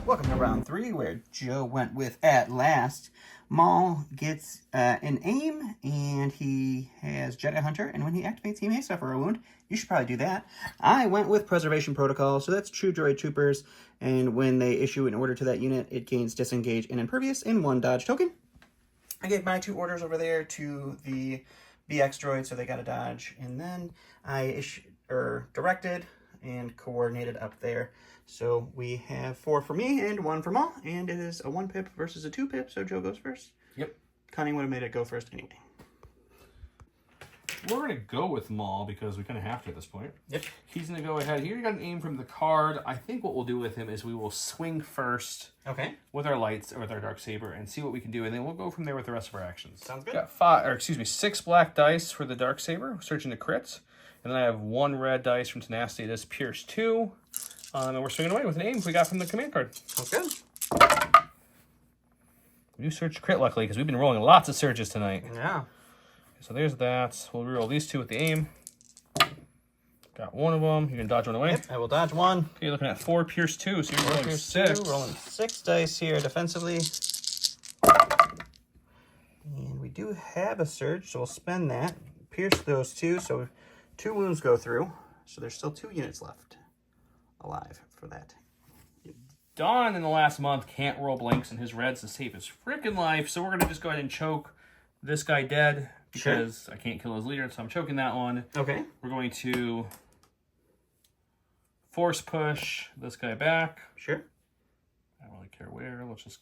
Welcome to round 3, where Joe went with At Last. Maul gets an aim, and he has Jedi Hunter, and when he activates, he may suffer a wound. You should probably do that. I went with Preservation Protocol, so that's True Droid Troopers, and when they issue an order to that unit, it gains Disengage and Impervious and 1 dodge token. I gave my 2 orders over there to the BX droid, so they got a dodge, and then I directed and coordinated up there. So we have 4 for me and 1 for Maul, and it is a 1 pip versus a 2 pip, so Joe goes first. Yep. Cunning would have made it go first anyway. We're going to go with Maul because we kind of have to at this point. Yep. He's going to go ahead. He already got an aim from the card. I think what we'll do with him is we will swing first with our lights or with our Darksaber and see what we can do, and then we'll go from there with the rest of our actions. Sounds good. Got 6 black dice for the Darksaber, searching the crits, and then I have 1 red dice from Tenacity. This Pierce 2, and we're swinging away with an aim we got from the command card. Sounds good. We do search crit, luckily, because we've been rolling lots of surges tonight. Yeah. So there's that. We'll reroll these 2 with the aim. Got 1 of them. You can dodge 1 away. Yep, I will dodge 1. Okay, you're looking at 4 Pierce 2, so you're rolling 6. Rolling 6 dice here defensively. And we do have a surge, so we'll spend that. Pierce those 2, so 2 wounds go through. So there's still 2 units left alive for that. Don in the last month can't roll blanks, and his red's to save his freaking life, so we're going to just go ahead and choke this guy dead. Because I can't kill his leader, so I'm choking that one. Okay. We're going to force push this guy back. Sure. I don't really care where. Let's just,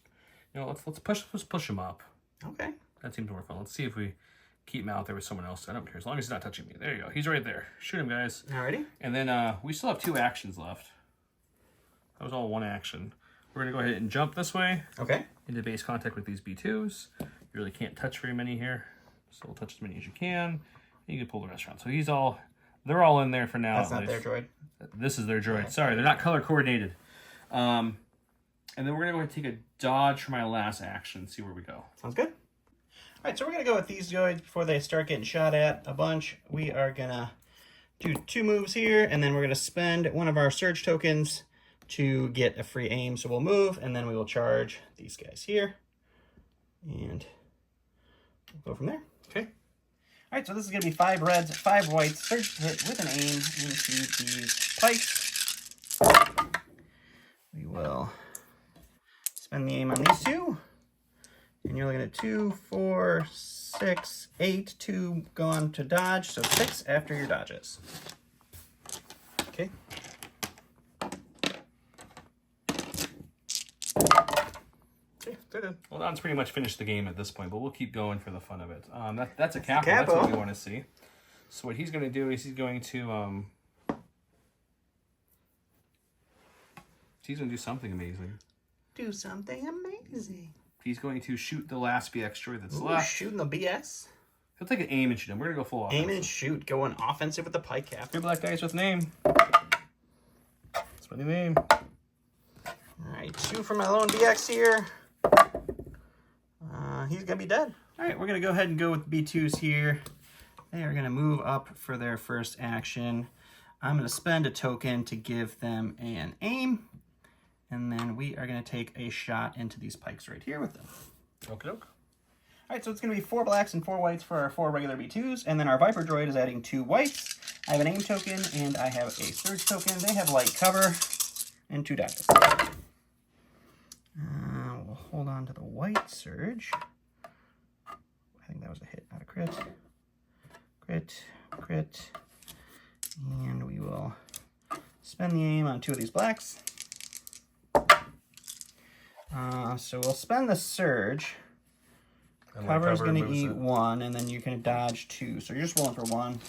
let's push him up. Okay. That seems more fun. Let's see if we keep him out there with someone else. I don't care as long as he's not touching me. There you go. He's right there. Shoot him, guys. Alrighty. And then we still have 2 actions left. That was all 1 action. We're gonna go ahead and jump this way. Okay. Into base contact with these B2s. You really can't touch very many here. So we'll touch as many as you can. You can pull the rest around. So they're all in there for now. That's not their droid. This is their droid. Okay. Sorry, they're not color coordinated. And then we're gonna go ahead and take a dodge for my last action. See where we go. Sounds good. All right, so we're gonna go with these droids before they start getting shot at a bunch. We are gonna do 2 moves here, and then we're gonna spend 1 of our surge tokens to get a free aim. So we'll move, and then we will charge these guys here, and we'll go from there. Okay. All right, so this is going to be 5 reds, 5 whites, surge hit with an aim into these pikes. We will spend the aim on these 2. And you're looking at 2, 4, 6, 8, 2 gone to dodge, so 6 after your dodges. Okay. Well, Don's pretty much finished the game at this point, but we'll keep going for the fun of it. That's a capo. Capo. That's what we want to see. So what he's going to do is he's going to do something amazing. Do something amazing. He's going to shoot the last BX droid that's left. Shooting the BS. He'll take an aim and shoot him. We're going to go full offensive. Aim and shoot. Going offensive with the pike cap. 3 black dice with name. That's my new name. All right, 2 for my lone BX here. He's going to be dead. All right, we're going to go ahead and go with B2s here. They are going to move up for their first action. I'm going to spend a token to give them an aim. And then we are going to take a shot into these pikes right here with them. Okie doke. All right, so it's going to be 4 blacks and 4 whites for our 4 regular B2s. And then our Viper droid is adding 2 whites. I have an aim token and I have a surge token. They have light cover and 2 dodges. We'll hold on to the white surge. I think that was a hit, not a crit. Crit, crit. And we will spend the aim on 2 of these blacks. So we'll spend the surge. Cover is going to eat 1, and then you can dodge 2. So you're just rolling for 1.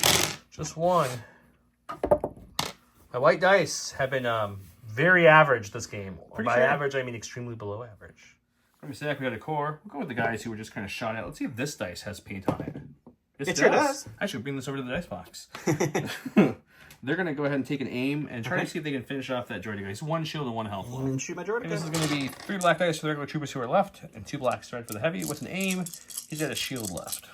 Just 1. My white dice have been very average this game. By average, I mean extremely below average. Let me say we got a core. We'll go with the guys who were just kind of shot at. Let's see if this dice has paint on it. It sure does. I should bring this over to the dice box. They're going to go ahead and take an aim and try to see if they can finish off that droid guy. He's 1 shield and 1 health. And shoot my droid. And this is going to be 3 black dice for the regular troopers who are left, and 2 black red for the heavy. With an aim, he's got a shield left.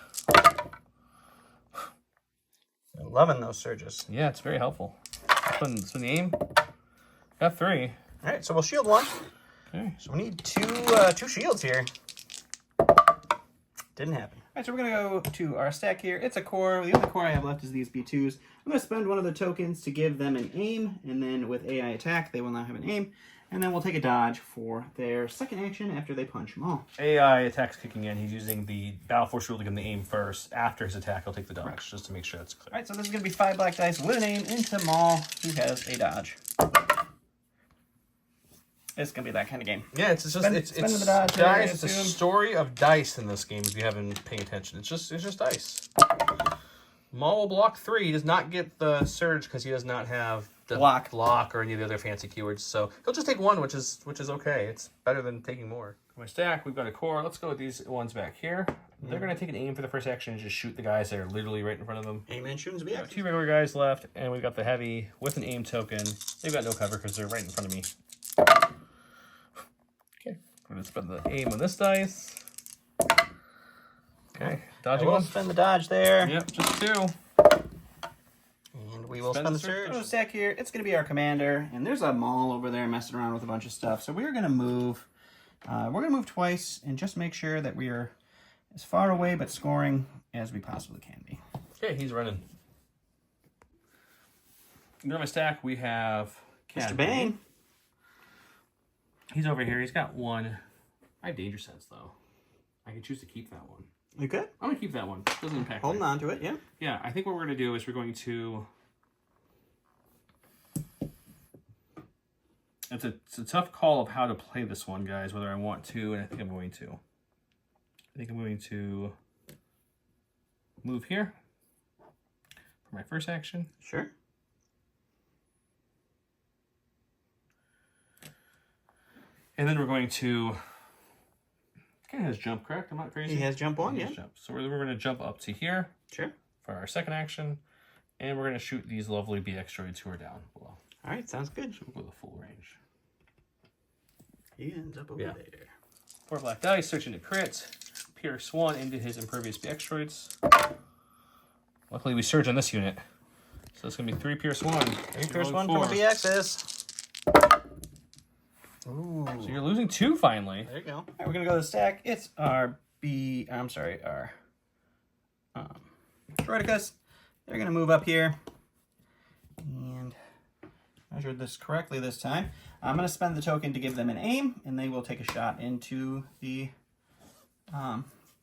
I'm loving those surges. Yeah, it's very helpful. Spin the aim. Got 3. All right, so we'll shield 1. Okay. So we need two shields here. Didn't happen. All right, so we're going to go to our stack here. It's a core. The only core I have left is these B2s. I'm going to spend one of the tokens to give them an aim, and then with AI attack, they will now have an aim. And then we'll take a dodge for their second action after they punch Maul. AI attack's kicking in. He's using the Battle Force rule to give him the aim first. After his attack, he'll take the dodge, just to make sure that's clear. All right, so this is going to be 5 black dice with an aim into Maul, who has a dodge. It's going to be that kind of game. Yeah, it's just it's the dodge, dice. It's a story of dice in this game. If you haven't been paying attention, it's just dice. Maul will block 3. He does not get the surge because he does not have the block or any of the other fancy keywords. So he'll just take 1, which is okay. It's better than taking more. My stack, we've got a core. Let's go with these ones back here. They're going to take an aim for the first action and just shoot the guys that are literally right in front of them. Aim and shooting's We have 2 regular guys left, and we've got the heavy with an aim token. They've got no cover because they're right in front of me. Okay, I'm going to spend the aim on this dice. Okay, dodging one. Spend the dodge there. Yep, just 2. And we will spend the surge. So stack here, it's going to be our commander, and there's a Maul over there messing around with a bunch of stuff. So we're going to move. We're going to move twice and just make sure that we are as far away but scoring as we possibly can be. Okay, he's running. Under my stack, we have Mr. Bane. He's over here. He's got 1. I have Danger Sense, though. I can choose to keep that one. You good? I'm going to keep that one. Doesn't impact Holding on to it, yeah. Yeah, I think what we're going to do is we're going to... It's a tough call of how to play this one, guys, whether I want to, and I think I'm going to. I think I'm going to move here for my first action. Sure. And then we're going to... Kind of has jump, correct? I'm not crazy. He has jump on, yeah. Jump. So we're going to jump up to here. Sure. For our second action. And we're going to shoot these lovely BX droids who are down below. All right, sounds good. So we'll go the full range. He ends up over there. 4 black dice, searching to crit. Pierce 1 into his impervious BX droids. Luckily, we surge on this unit. So it's going to be 3 Pierce 1. 3 Pierce 1 from the BXs. Ooh. So you're losing 2 finally. There you go. All right, we're going to go to the stack. It's our Droidicus. They're going to move up here. And measured this correctly this time. I'm going to spend the token to give them an aim, and they will take a shot into the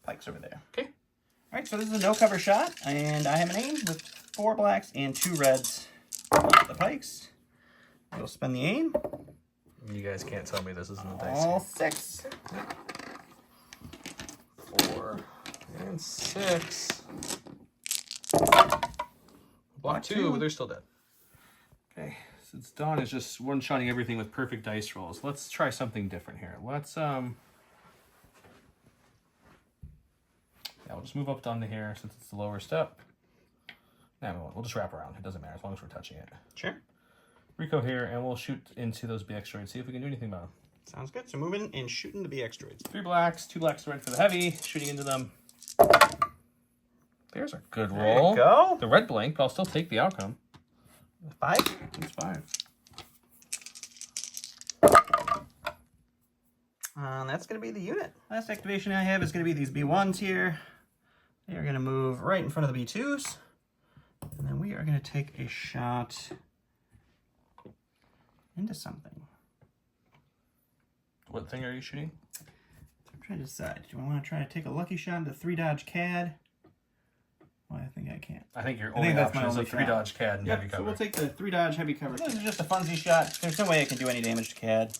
pikes over there. Okay. All right, so this is a no-cover shot, and I have an aim with 4 blacks and 2 reds on the pikes. We'll spend the aim. You guys can't tell me this isn't a dice. All 6. 4 and 6. Block 2, but they're still dead. Okay, since Dawn is just one-shotting everything with perfect dice rolls, let's try something different here. Let's, yeah, we'll just move up down to here since it's the lower step. No, we'll just wrap around. It doesn't matter as long as we're touching it. Sure. Rico here, and we'll shoot into those BX droids, see if we can do anything about them. Sounds good. So moving and shooting the BX droids. 3 blacks, 2 blacks red for the heavy, shooting into them. There's a good roll. There you go. The red blank, but I'll still take the outcome. 5? It's 5. That's going to be the unit. Last activation I have is going to be these B1s here. They are going to move right in front of the B2s. And then we are going to take a shot into something. What thing are you shooting? I'm trying to decide. Do I want to try to take a lucky shot into 3 dodge CAD? Well, I think I can't. I think your I think only that's option my is a only 3 shot. dodge CAD and heavy So cover. we'll take the 3 dodge heavy cover. This is just a funsy shot. There's no way I can do any damage to CAD.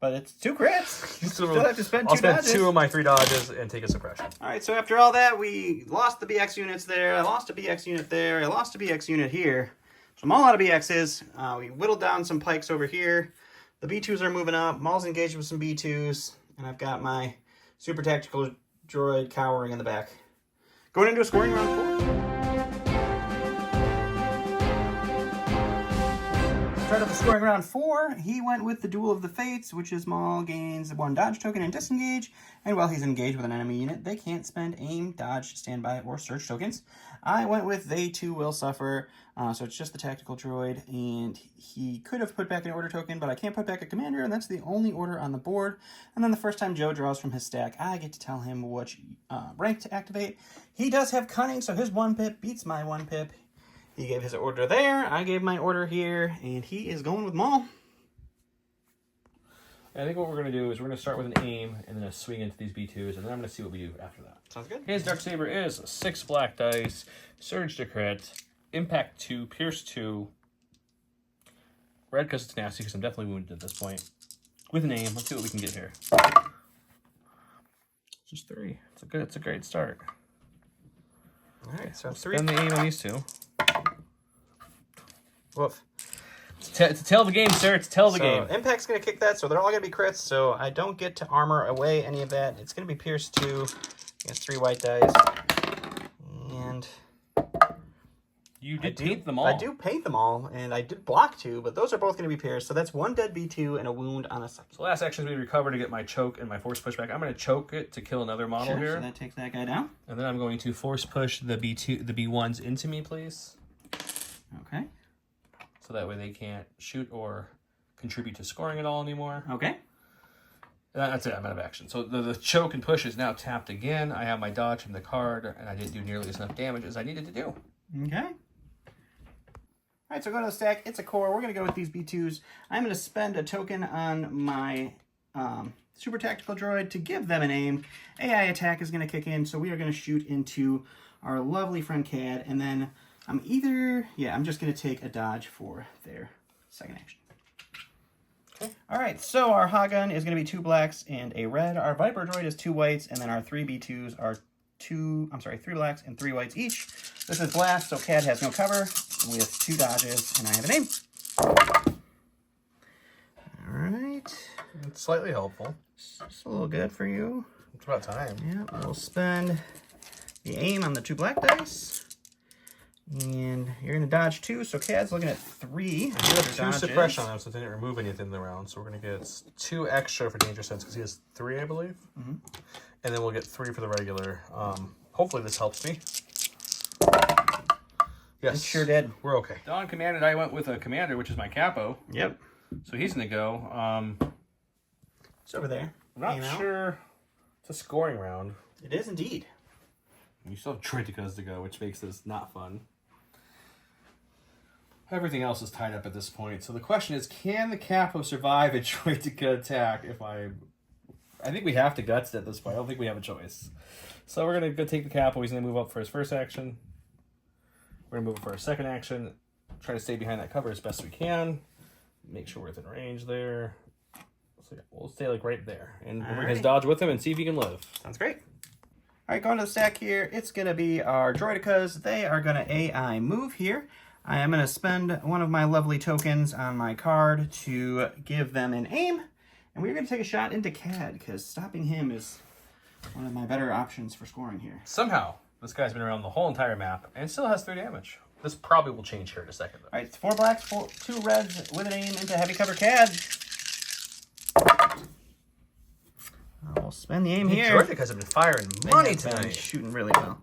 But it's 2 crits. You still have to spend 2 dodges. I'll spend 2 of my 3 dodges and take a suppression. All right, so after all that, we lost the BX units there. I lost a BX unit there. I lost a BX unit here. So I'm all out of BXs. We whittled down some pikes over here. The B2s are moving up. Maul's engaged with some B2s. And I've got my super tactical droid cowering in the back. Going into a scoring round 4. Start up the scoring round 4. He went with the Duel of the Fates, which is Maul gains 1 dodge token and disengage. And while he's engaged with an enemy unit, they can't spend aim, dodge, standby, or search tokens. I went with They Too Will Suffer. So it's just the tactical droid. And he could have put back an order token, but I can't put back a commander, and that's the only order on the board. And then the first time Joe draws from his stack, I get to tell him which rank to activate. He does have Cunning, so his 1 pip beats my 1 pip. He gave his order there, I gave my order here, and he is going with Maul. I think what we're going to do is we're going to start with an aim and then a swing into these B2s, and then I'm going to see what we do after that. Sounds good. His Darksaber is 6 black dice, Surge to crit, Impact 2, Pierce 2, red because it's nasty because I'm definitely wounded at this point. With an aim, let's see what we can get here. Just 3. It's a great start. All right, so 3. Spend the aim on these 2. Woof. It's a tell of the game, sir. It's a tell of the game. Impact's going to kick that, so they're all going to be crits, so I don't get to armor away any of that. It's going to be Pierce 2 against 3 white dice. And You did paint them all. I do paint them all, and I did block 2, but those are both going to be pierced, so that's 1 dead B2 and a wound on a second. So last action is we recover to get my choke and my force pushback. I'm going to choke it to kill another model here. So that takes that guy down. And then I'm going to force push the B1s into me, please. Okay. So that way they can't shoot or contribute to scoring at all anymore. Okay. That's it. I'm out of action. So the choke and push is now tapped again. I have my dodge from the card, and I didn't do nearly as enough damage as I needed to do. Okay. All right, so go to the stack. It's a core. We're going to go with these B2s. I'm going to spend a token on my super tactical droid to give them an aim. AI attack is going to kick in, so we are going to shoot into our lovely friend Cad, and then I'm just going to take a dodge for their second action. Okay. All right, so our Hagun is going to be 2 blacks and a red. Our Viper droid is 2 whites, and then our 3 B2s are 3 blacks and 3 whites each. This is blast, so Cad has no cover with 2 dodges, and I have an aim. All right. It's slightly helpful. Just a little good for you. It's about time. Yeah, we'll spend the aim on the 2 black dice. And you're going to dodge 2, so Cad's looking at 3. You have 2 suppression on him, so it didn't remove anything in the round. So we're going to get 2 extra for danger sense because he has 3, I believe. Mm-hmm. And then we'll get 3 for the regular. Hopefully this helps me. Yes. It sure did. We're okay. Don commanded. I went with a commander, which is my capo. Yep. So he's going to go. It's over there. I'm not sure. It's a scoring round. It is indeed. You still have Droids to go, which makes this not fun. Everything else is tied up at this point. So the question is, can the capo survive a Droid attack if I think we have to guts it at this point. I don't think we have a choice. So we're going to go take the capo. He's going to move up for his first action. We're going to move up for our second action. Try to stay behind that cover as best we can. Make sure we're within range there. So yeah, we'll stay like right there. And we'll bring his dodge with him and see if he can live. Sounds great. All right, going to the stack here. It's going to be our Droidicas. They are going to AI move here. I am going to spend one of my lovely tokens on my card to give them an aim. And we're going to take a shot into Cad, because stopping him is one of my better options for scoring here. Somehow, this guy's been around the whole entire map and still has 3 damage. This probably will change here in a second, though. All right, it's 4 blacks, 2 reds with an aim into heavy cover Cad. I'll spend the aim here. Droids have been firing money tonight. Shooting really well.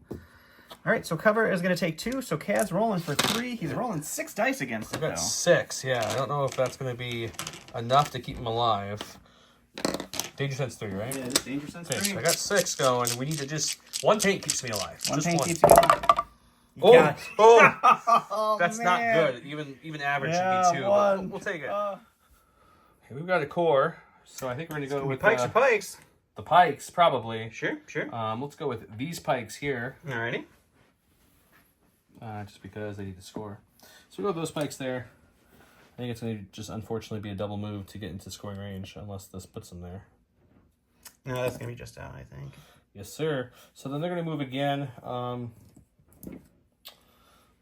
All right, so cover is going to take 2, so Cad's rolling for 3. He's rolling 6 dice against it, I've got 6, yeah. I don't know if that's going to be enough to keep him alive. Danger sense 3, right? Yeah, it's danger sense 3. So I got 6 going. We need to just... 1 paint keeps me alive. One just paint one. keeps you alive. Oh, that's man. not good. Even average should be 2. But we'll take it. Okay, we've got a core, so I think we're going to go with Pikes or pikes? the pikes, probably. Sure. Let's go with these pikes here. Alrighty. Just because they need to score. So we go with those pikes there. I think it's going to just unfortunately be a double move to get into scoring range, unless this puts them there. No, that's going to be just out, I think. Yes, sir. So then they're going to move again.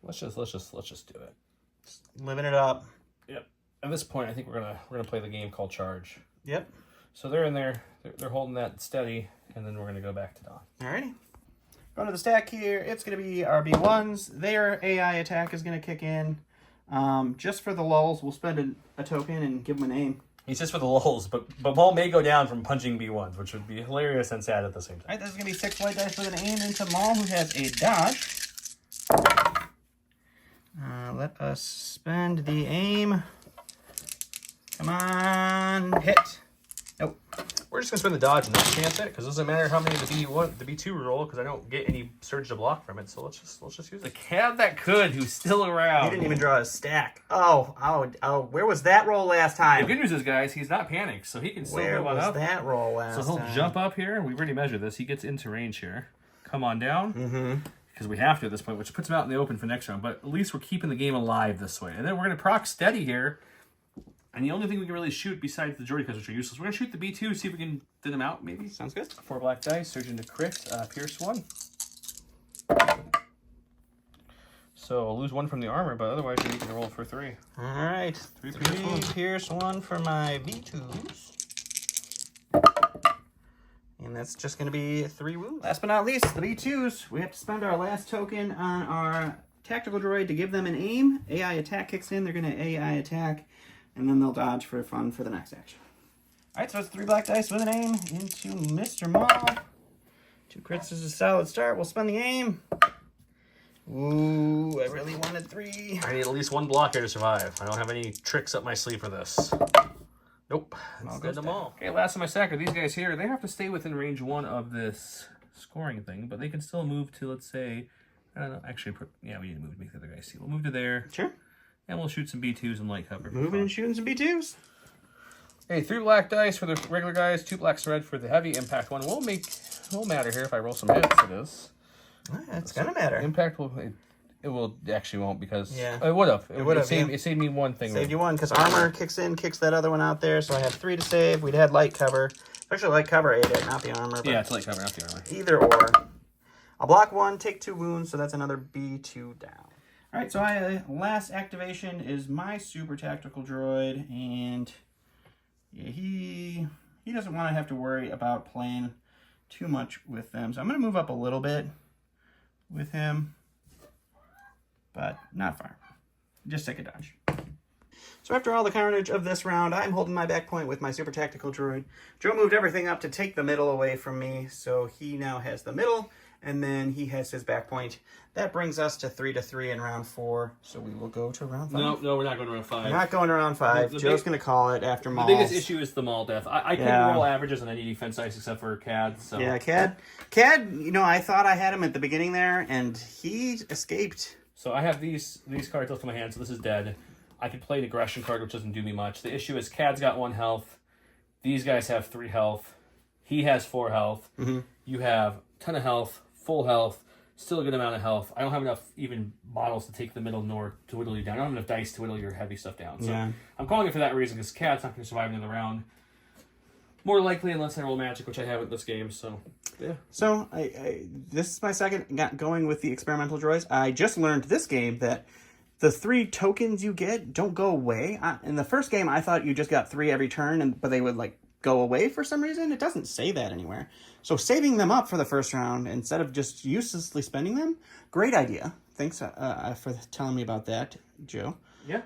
Let's just do it. Just living it up. Yep. At this point, I think we're gonna play the game called Charge. Yep. So they're in there. They're holding that steady, and then we're gonna go back to Don. Alrighty. Going to the stack here. It's going to be our B1s. Their AI attack is going to kick in. Just for the lulls, we'll spend a token and give him a name. He says for the lulls, but Maul may go down from punching B1s, which would be hilarious and sad at the same time. All right, this is going to be 6 white dice with an aim into Maul, who has a dodge. Let us spend the aim. Come on, hit. Nope. We're just gonna spend the dodge and not chance it, because it doesn't matter how many the B2 roll, because I don't get any surge to block from it. So let's just use The it. cad that could, who's still around. He didn't even draw a stack. Oh, where was that roll last The time? good news is, guys, he's not panicked, so he can still Where move on was up. that roll last So he'll time? jump up here. We've already measured this. He gets into range here. Come on down. Because we have to at this point, which puts him out in the open for next round. But at least we're keeping the game alive this way. And then we're going to proc steady here. And the only thing we can really shoot besides the Droid cards, which are useless, we're going to shoot the B2, see if we can thin them out, maybe. Sounds good. 4 black dice, surge into crit, pierce 1. So I'll lose 1 from the armor, but otherwise you're going to roll for 3. All right. 3 pierce 1. Pierce 1 for my B2s. And that's just going to be 3 wounds. Last but not least, the B2s. We have to spend our last token on our tactical droid to give them an aim. AI attack kicks in. They're going to AI attack. And then they'll dodge for fun for the next action. All right, so it's 3 black dice with an aim into Mr. Maul. 2 crits is a solid start. We'll spend the aim. Ooh, I really wanted 3. I need at least 1 block here to survive. I don't have any tricks up my sleeve for this. Nope. It's dead to Maul. Okay, last of my stack are these guys here. They have to stay within range 1 of this scoring thing, but they can still move to, let's say, I don't know, actually, yeah, we need to move to make the other guys see. We'll move to there. Sure. And we'll shoot some B2s and light cover. Moving and shooting some B2s. Hey, 3 black dice for the regular guys, 2 black red for the heavy. Impact 1 won't matter here if I roll some hits for this. It's gonna matter. Impact will, it will, actually won't, because Yeah. it would have. It would have. It saved me 1 thing. Saved you 1 because armor kicks that other one out there. So I have 3 to save. We'd had light cover. Actually, light cover ate it, not the armor. But Yeah, it's light cover, not the armor. either or. I'll block 1, take 2 wounds, so that's another B2 down. All right, so last activation is my super tactical droid, and yeah, he doesn't want to have to worry about playing too much with them. So I'm going to move up a little bit with him, but not far. Just take a dodge. So after all the carnage of this round, I'm holding my back point with my super tactical droid. Joe moved everything up to take the middle away from me, so he now has the middle, and then he has his back point. That brings us to 3-3 in round 4, so we will go to round 5. No, we're not going to round 5. We're not going to round 5. Joe's going to call it after Maul. The biggest issue is the Maul death. I couldn't roll averages on any defense dice except for CAD. So. Yeah, CAD, I thought I had him at the beginning there, and he escaped. So I have these cards left in my hand, so this is dead. I could play an aggression card, which doesn't do me much. The issue is CAD's got 1 health. These guys have 3 health. He has 4 health. Mm-hmm. You have a ton of health, full health, still a good amount of health. I don't have enough even bottles to take the middle nor to whittle you down. I don't have enough dice to whittle your heavy stuff down. So Yeah. I'm calling it for that reason, because CAD's not going to survive another round. More likely, unless I roll magic, which I haven't this game. So, yeah. So this is my second going with the experimental droids. I just learned this game that the 3 tokens you get don't go away. In the first game, I thought you just got 3 every turn, but they would go away for some reason. It doesn't say that anywhere. So saving them up for the first round instead of just uselessly spending them, great idea. Thanks for telling me about that, Joe. Yeah.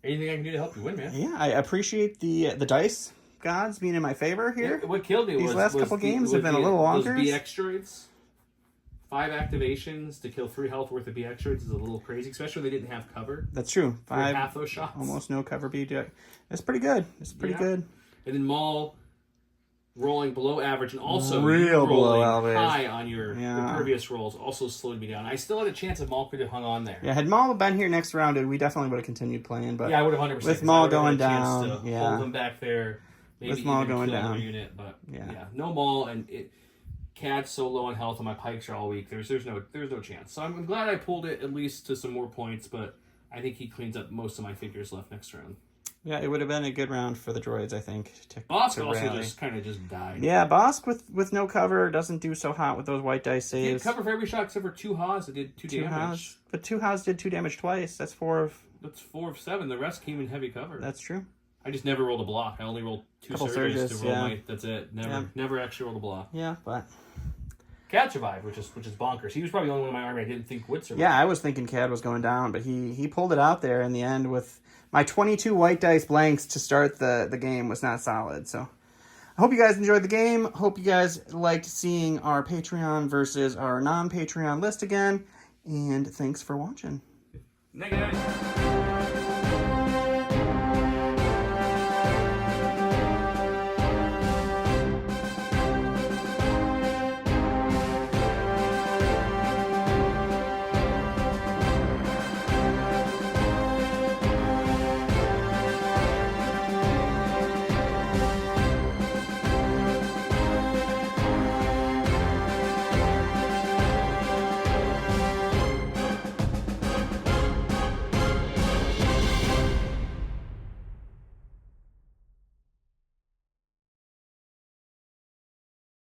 Anything I can do to help you win, man. Yeah, I appreciate the dice gods being in my favor here. Yeah, what killed me These was last couple games have been a little longer. Those BX droids. 5 activations to kill 3 health worth of BX droids is a little crazy, especially when they didn't have cover. That's true. 5 half those shots. Almost no cover B. It's pretty good. It's pretty good. And then Maul rolling below average and also Real below rolling average. high on your impervious rolls also slowed me down. I still had a chance if Maul could have hung on there. Yeah, had Maul been here next round, we definitely would have continued playing. But yeah, I would have 100%. with Maul going down, hold them back there. Maybe with Maul even going kill down, another unit, but yeah, no Maul and CAD's so low on health and my pikes are all weak. There's no chance. So I'm glad I pulled it at least to some more points, but I think he cleans up most of my figures left next round. Yeah, it would have been a good round for the droids, I think. Bosk also just kind of died. Yeah, Bosk with no cover doesn't do so hot with those white dice saves. He had cover for every shot except for 2 Haas that did 2 damage. Haas, but 2 Haas did 2 damage twice. That's 4 of... That's 4 of 7. The rest came in heavy cover. That's true. I just never rolled a block. I only rolled 2 surges to roll my... That's it. Never actually rolled a block. Yeah, but... Cad survived, which is bonkers. He was probably the only one in my army I didn't think would survive. Yeah, I was thinking Cad was going down, but he pulled it out there in the end with my 22 white dice blanks to start the game was not solid. So I hope you guys enjoyed the game. Hope you guys liked seeing our Patreon versus our non-Patreon list again. And thanks for watching. Night, guys.